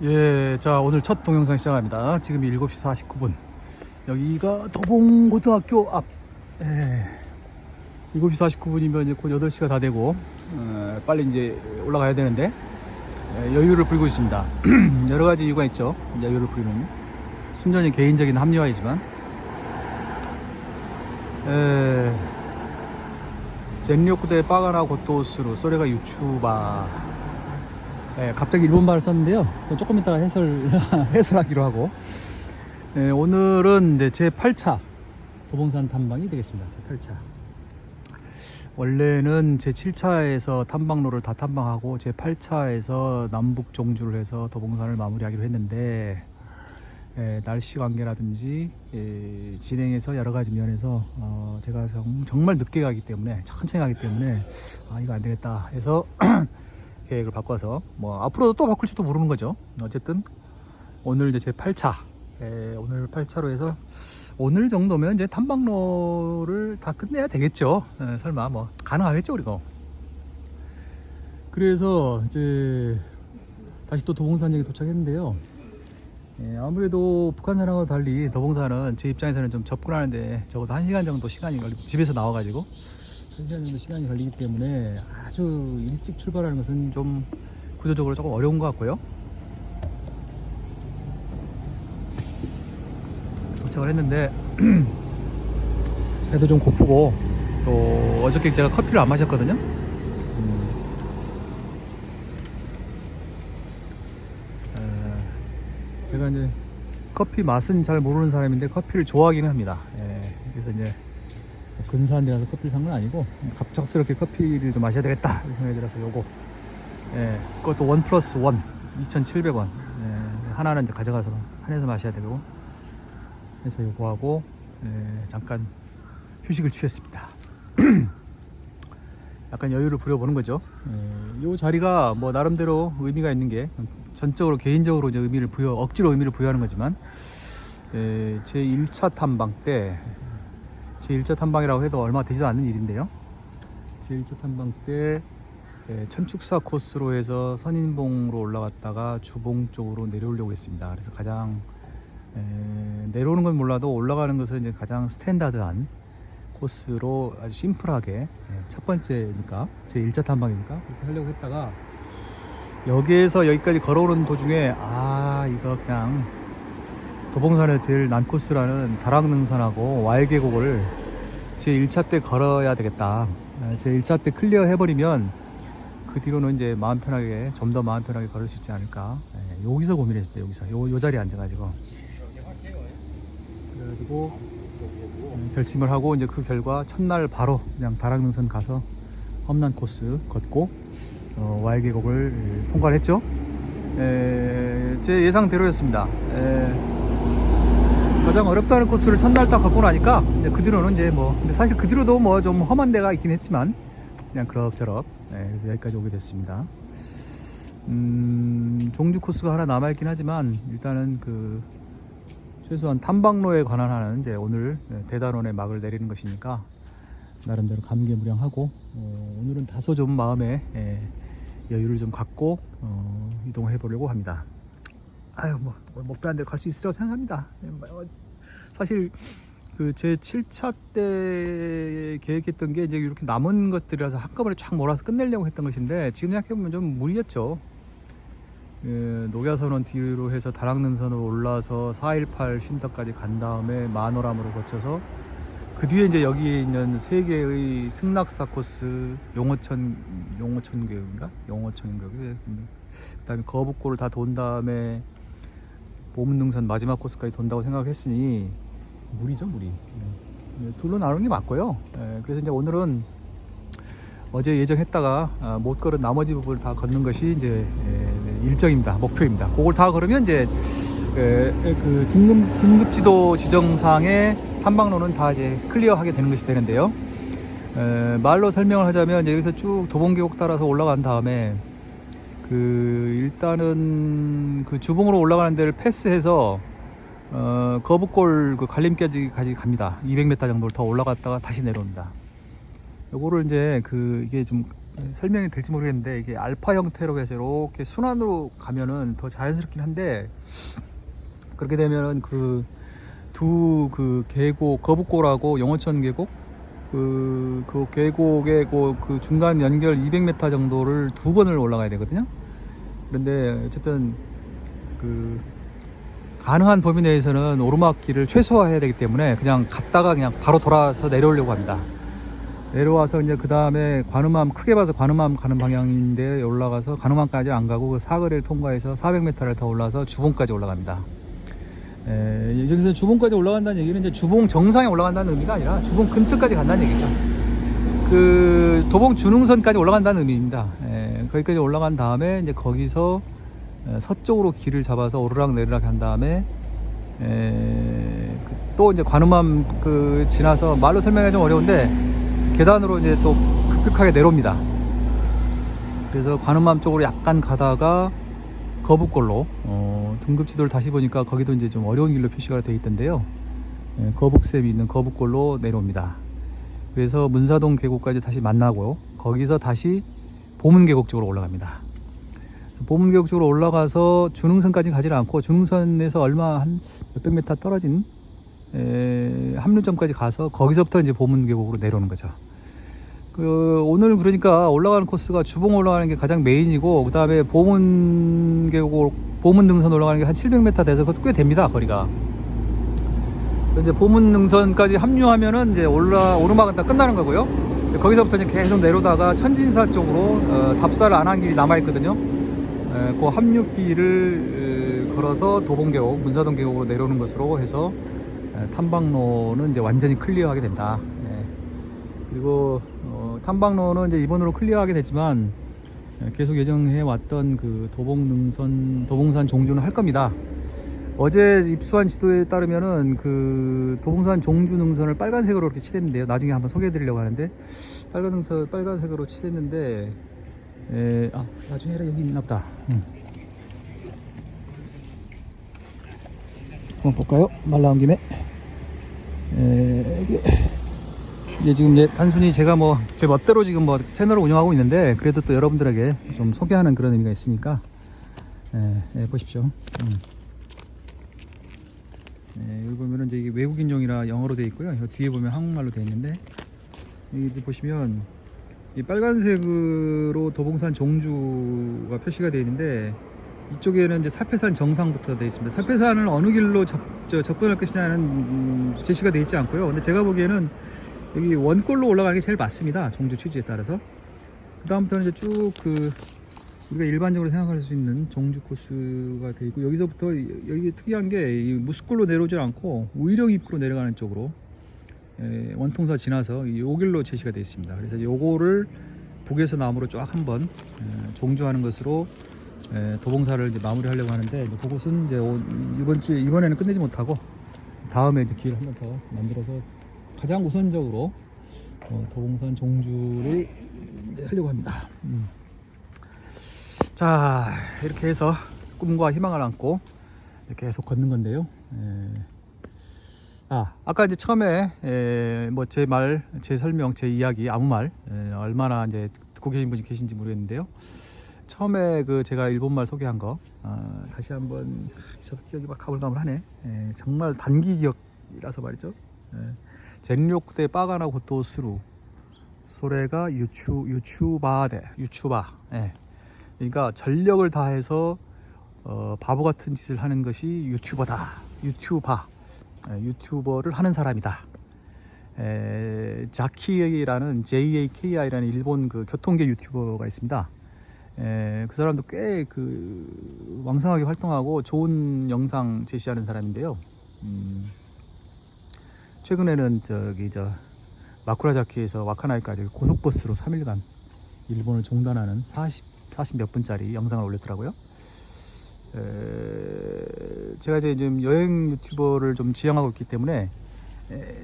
예, 자, 오늘 첫 동영상 시작합니다. 지금이 7시 49분. 여기가 도봉고등학교 앞. 예, 7시 49분이면 이제 곧 8시가 다 되고, 빨리 이제 올라가야 되는데, 여유를 부리고 있습니다. 여러 가지 이유가 있죠. 여유를 부리는. 순전히 개인적인 합리화이지만, 젠리오쿠데 빠가나 고토스루 소레가 유추바. 갑자기 일본말을 썼는데요. 조금 이따가 해설하기로 하고. 오늘은 이제 제 8차 도봉산 탐방이 되겠습니다. 제 8차. 원래는 제 7차에서 탐방로를 다 탐방하고 제 8차에서 남북 종주를 해서 도봉산을 마무리하기로 했는데, 날씨 관계라든지 진행에서 여러 가지 면에서 제가 정말 늦게 가기 때문에, 천천히 가기 때문에 이거 안 되겠다 해서 계획을 바꿔서 뭐 앞으로도 또 바꿀지도 모르는 거죠. 어쨌든 오늘 이제 제 8차, 오늘 8차로 해서 오늘 정도면 이제 탐방로를 다 끝내야 되겠죠. 설마 뭐 가능하겠죠 우리가. 그래서 이제 다시 또 도봉산역에 도착했는데요. 아무래도 북한산하고 달리 도봉산은 제 입장에서는 좀 접근하는데 적어도 1시간 정도 시간이 걸리고, 집에서 나와가지고 1시간 정도 시간이 걸리기 때문에 아주 일찍 출발하는 것은 좀 구조적으로 조금 어려운 것 같고요. 도착을 했는데 배도 좀 고프고, 또 어저께 제가 커피를 안 마셨거든요. 제가 이제 커피 맛은 잘 모르는 사람인데 커피를 좋아하기는 합니다. 그래서 이제 근사한 데 가서 커피를 산 건 아니고 갑작스럽게 커피를 좀 마셔야 되겠다 생각이 들어서 요거, 그것도 1+1 2,700원, 하나는 이제 가져가서 산에서 마셔야 되고 해서 요거 하고 잠깐 휴식을 취했습니다. 약간 여유를 부려보는 거죠. 요 자리가 뭐 나름대로 의미가 있는 게, 전적으로 개인적으로 이제 억지로 의미를 부여하는 거지만, 제 1차 탐방 때, 제 1차 탐방이라고 해도 얼마 되지도 않는 일인데요. 제 1차 탐방 때 천축사 코스로 해서 선인봉으로 올라갔다가 주봉 쪽으로 내려오려고 했습니다. 그래서 가장 내려오는 건 몰라도 올라가는 것은 이제 가장 스탠다드한 코스로 아주 심플하게, 첫 번째니까 제 1차 탐방이니까 그렇게 하려고 했다가, 여기에서 여기까지 걸어오는 도중에 이거 그냥 도봉산에서 제일 난 코스라는 다락능선하고 와일계곡을 제 1차 때 걸어야 되겠다. 제 1차 때 클리어 해버리면 그 뒤로는 이제 마음 편하게, 좀 더 마음 편하게 걸을 수 있지 않을까. 여기서 고민했습니다. 여기서 요 자리에 앉아가지고. 그래가지고 결심을 하고, 이제 그 결과 첫날 바로 그냥 다락능선 가서 험난 코스 걷고 와일계곡을 통과를 했죠. 제 예상대로였습니다. 가장 어렵다는 코스를 첫날 딱 걷고 나니까 그 뒤로는 이제 근데 사실 그 뒤로도 뭐 좀 험한 데가 있긴 했지만 그냥 그럭저럭, 그래서 여기까지 오게 됐습니다. 종주 코스가 하나 남아있긴 하지만, 일단은 최소한 탐방로에 관한 하는 이제 오늘 대단원의 막을 내리는 것이니까 나름대로 감개무량하고, 오늘은 다소 좀 마음에 여유를 좀 갖고 이동을 해보려고 합니다. 목표한 데 갈 수 있으리라고 생각합니다. 사실 제 7차 때 계획했던 게 이제 이렇게 남은 것들이라서 한꺼번에 쫙 몰아서 끝내려고 했던 것인데, 지금 생각해보면 좀 무리였죠. 녹야선원 뒤로 해서 다락능선으로 올라서 418 쉰터까지 간 다음에 만오람으로 거쳐서 그 뒤에 이제 여기 있는 세 개의 승낙사 코스, 용어천교인가? 용어천교육. 그 다음에 거북고를 다 돈 다음에 보문능선 마지막 코스까지 돈다고 생각했으니 무리죠, 무리. 둘로 나누는 게 맞고요. 그래서 이제 오늘은 어제 예정했다가 못 걸은 나머지 부분을 다 걷는 것이 이제 일정입니다. 목표입니다. 그걸 다 걸으면 이제 그 등급지도 지정상의 탐방로는 다 이제 클리어하게 되는 것이 되는데요. 말로 설명을 하자면, 이제 여기서 쭉 도봉계곡 따라서 올라간 다음에 일단은 주봉으로 올라가는 데를 패스해서 거북골 갈림까지 갑니다. 200m 정도를 더 올라갔다가 다시 내려옵니다. 요거를 이제 이게 좀 설명이 될지 모르겠는데, 이게 알파 형태로 해서 이렇게 순환으로 가면은 더 자연스럽긴 한데, 그렇게 되면은 그 계곡, 거북골하고 영어천 계곡, 그 계곡의 그 중간 연결 200m 정도를 2번을 올라가야 되거든요. 그런데 어쨌든 그 가능한 범위 내에서는 오르막길을 최소화해야 되기 때문에 그냥 갔다가 그냥 바로 돌아서 내려오려고 합니다. 내려와서 이제 그 다음에 관음암, 크게 봐서 관음암 가는 방향인데 올라가서 관음암까지 안 가고 그 사거리를 통과해서 400m를 더 올라서 주봉까지 올라갑니다. 여기서 주봉까지 올라간다는 얘기는 이제 주봉 정상에 올라간다는 의미가 아니라 주봉 근처까지 간다는 얘기죠. 그 도봉 준흥선까지 올라간다는 의미입니다. 거기까지 올라간 다음에 이제 거기서 서쪽으로 길을 잡아서 오르락 내리락 한 다음에 또 이제 관음암 그 지나서 말로 설명하기 좀 어려운데 계단으로 이제 또 급격하게 내려옵니다. 그래서 관음암 쪽으로 약간 가다가 거북골로 등급 지도를 다시 보니까 거기도 이제 좀 어려운 길로 표시가 되어 있던데요. 거북샘이 있는 거북골로 내려옵니다. 그래서 문사동 계곡까지 다시 만나고 거기서 다시 보문계곡 쪽으로 올라갑니다. 보문계곡 쪽으로 올라가서 준흥선까지 가지는 않고 준흥선에서 얼마 한 몇백 미터 떨어진 합류점까지 가서 거기서부터 이제 보문계곡으로 내려오는 거죠. 오늘 그러니까 올라가는 코스가 주봉 올라가는 게 가장 메인이고, 그 다음에 보문계곡, 보문능선 올라가는 게 한 700m 돼서 그것도 꽤 됩니다, 거리가. 이제 보문능선까지 합류하면은 이제 오르막은 다 끝나는 거고요. 거기서부터 이제 계속 내려오다가 천진사 쪽으로 답사를 안 한 길이 남아있거든요. 그 합류길을 걸어서 도봉계곡, 문사동 계곡으로 내려오는 것으로 해서 탐방로는 이제 완전히 클리어하게 된다. 그리고 탐방로는 이제 이번으로 클리어하게 됐지만 계속 예정해 왔던 그 도봉산 종주는 할 겁니다. 어제 입수한 지도에 따르면은 그 도봉산 종주 능선을 빨간색으로 이렇게 칠했는데요. 나중에 한번 소개해 드리려고 하는데 빨간색으로 칠했는데 나중에 여기 있나 보다. 한번 볼까요? 말 나온 김에 이게 지금 단순히 제가 뭐 제 멋대로 지금 뭐 채널을 운영하고 있는데, 그래도 또 여러분들에게 좀 소개하는 그런 의미가 있으니까 보십시오. 여기 보면은 이제 이게 외국인용이라 영어로 되어 있고요. 뒤에 보면 한국말로 되어 있는데, 여기 보시면 이 빨간색으로 도봉산 종주가 표시가 되어 있는데, 이쪽에는 이제 사패산 정상부터 되어 있습니다. 사패산을 어느 길로 접근할 것이냐는 제시가 되어 있지 않고요. 근데 제가 보기에는 여기 원골로 올라가는 게 제일 맞습니다. 종주 취지에 따라서. 그 다음부터는 이제 쭉 우리가 일반적으로 생각할 수 있는 종주 코스가 되어 있고, 여기서부터 여기 특이한 게 이 무스골로 내려오지 않고 우이령 입구로 내려가는 쪽으로 원통사 지나서 요 길로 제시가 되어 있습니다. 그래서 요거를 북에서 남으로 쫙 한번 종주하는 것으로 도봉사를 이제 마무리하려고 하는데, 그곳은 이제 이번에는 끝내지 못하고 다음에 이제 기회를 한 번 더 만들어서 가장 우선적으로 도봉산 종주를 이제 하려고 합니다. 자, 이렇게 해서 꿈과 희망을 안고 계속 걷는 건데요. 아까 이제 처음에 뭐 제 설명, 제 이야기, 아무 말 얼마나 이제 듣고 계신 분이 계신지 모르겠는데요. 처음에 제가 일본말 소개한 거 다시 한번, 저도 기억이 막 가물가물하네. 정말 단기 기억이라서 말이죠. 젠료쿠데 바가나 고토스루 소레가 유추바. 그러니까 전력을 다해서 바보 같은 짓을 하는 것이 유튜버를 하는 사람이다. 자키라는 JAKI라는 일본 그 교통계 유튜버가 있습니다. 그 사람도 꽤 왕성하게 활동하고 좋은 영상 제시하는 사람인데요. 최근에는 마쿠라자키에서 와카나이까지 고속버스로 3일간 일본을 종단하는 40 몇 분짜리 영상을 올렸더라고요. 제가 이제 좀 여행 유튜버를 좀 지향하고 있기 때문에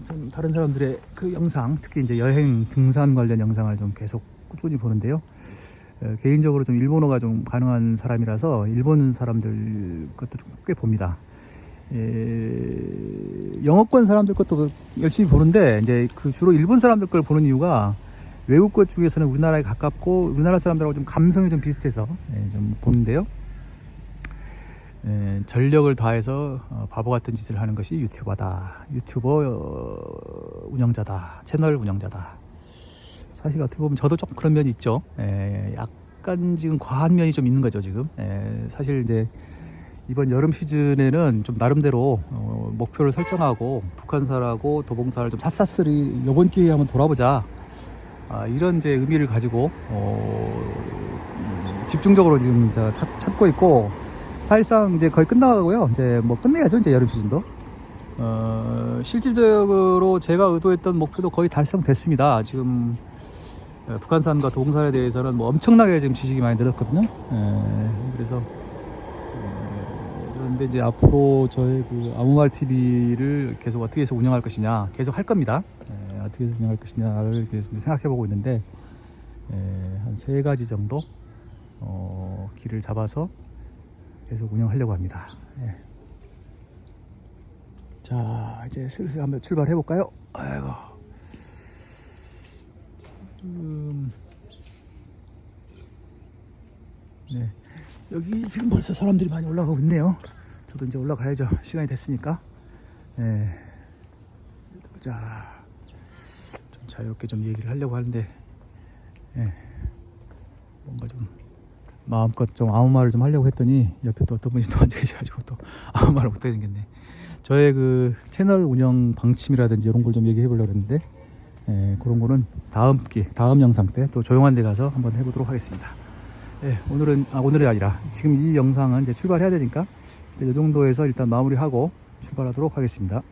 좀 다른 사람들의 그 영상, 특히 이제 여행 등산 관련 영상을 좀 계속 꾸준히 보는데요. 개인적으로 좀 일본어가 좀 가능한 사람이라서 일본 사람들 것도 좀 꽤 봅니다. 영어권 사람들 것도 열심히 보는데, 이제 주로 일본 사람들 걸 보는 이유가 외국 것 중에서는 우리나라에 가깝고 우리나라 사람들하고 좀 감성이 좀 비슷해서 좀 보는데요. 전력을 다해서 바보 같은 짓을 하는 것이 유튜버다. 유튜버 운영자다. 채널 운영자다. 사실 어떻게 보면 저도 좀 그런 면이 있죠. 약간 지금 과한 면이 좀 있는 거죠 지금. 사실 이제 이번 여름 시즌에는 좀 나름대로 목표를 설정하고 북한산하고 도봉산을 좀 샅샅이 이번 기회에 한번 돌아보자. 이런 이제 의미를 가지고 집중적으로 지금 찾고 있고, 사실상 이제 거의 끝나가고요. 이제 뭐 끝내야죠 이제 여름 시즌도. 실질적으로 제가 의도했던 목표도 거의 달성됐습니다. 지금 북한산과 도봉산에 대해서는 뭐 엄청나게 지금 지식이 많이 늘었거든요. 그래서 그런데 이제 앞으로 저의 그 아무말 TV를 계속 어떻게 해서 운영할 것이냐, 계속 할 겁니다. 어떻게 해서 운영할 것이냐를 계속 생각해 보고 있는데, 한 3가지 정도 길을 잡아서 계속 운영하려고 합니다. 자, 이제 슬슬 한번 출발해 볼까요? 아이고. 네, 여기 지금 벌써 사람들이 많이 올라가고 있네요. 저도 이제 올라가야죠. 시간이 됐으니까. 자, 좀 자유롭게 좀 얘기를 하려고 하는데, 뭔가 좀 마음껏 좀 아무 말을 좀 하려고 했더니 옆에 또 어떤 분이 또 앉아 계셔가지고 또 아무 말을 못하게 생겼네. 저의 그 채널 운영 방침이라든지 이런 걸 좀 얘기해 보려고 했는데, 그런 거는 다음 영상 때 또 조용한 데 가서 한번 해보도록 하겠습니다. 오늘이 아니라 지금 이 영상은 이제 출발해야 되니까 이 정도에서 일단 마무리하고 출발하도록 하겠습니다.